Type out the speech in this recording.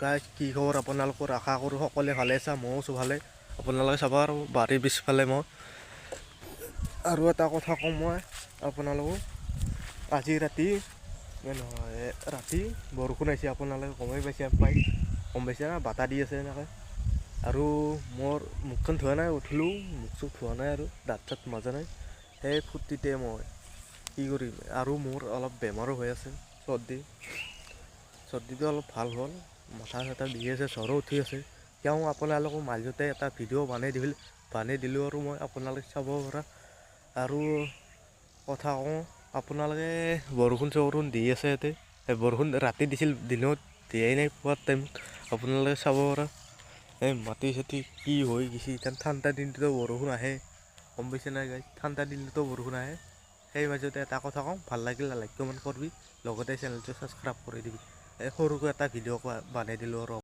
guys কি খবৰ আপোনালোকৰ আশা কৰোঁ সকলোৱে ভালে আছে ময়ো আছোঁ ভালে আপোনালোকে চাব আৰু বাৰীৰ পিছফালে মই আৰু এটা কথা কওঁ মই আপোনালোকক আজি ৰাতি নহয় ৰাতি বৰষুণ আহিছে আপোনালোকে গমেই পাইছে না বাটা দি আছে এনেকৈ আৰু মোৰ মুখখন ধোৱা নাই উঠিলোঁ মুখ চুখ ধোৱা নাই আৰু দাঁত চাত মাজা নাই সেই ফূৰ্তিতে মই কি কৰিম আৰু মোৰ অলপ বেমাৰো হৈ আছে চৰ্দিটো অলপ ভাল হ'ল মাথা চাথা দি আছে জ্বৰো উঠি আছে তেওঁ আপোনালোকক মাজতে এটা ভিডিঅ' বানাই দিলোঁ আৰু মই আপোনালোকে চাব পৰা আৰু কথা কওঁ আপোনালোকে বৰষুণ দি আছে ইয়াতে বৰষুণ ৰাতি দিছিল দিনত দিয়াই নাই পোৱাৰ টাইমত আপোনালোকে চাব পৰা এই মাটি চাটি কি হৈ গৈছে এতিয়া ঠাণ্ডা দিনটোতো বৰষুণ আহে গম পাইছে নাই গাইজ ঠাণ্ডা দিনটোতো বৰষুণ আহে সেই মাজতে এটা কথা কওঁ ভাল লাগিলে লাইক কমেণ্ট কৰিবি লগতে চেনেলটো ছাবস্ক্ৰাইব কৰি দিবি এই সৰুকৈ এটা ভিডিঅ' বানাই দিলোঁ আৰু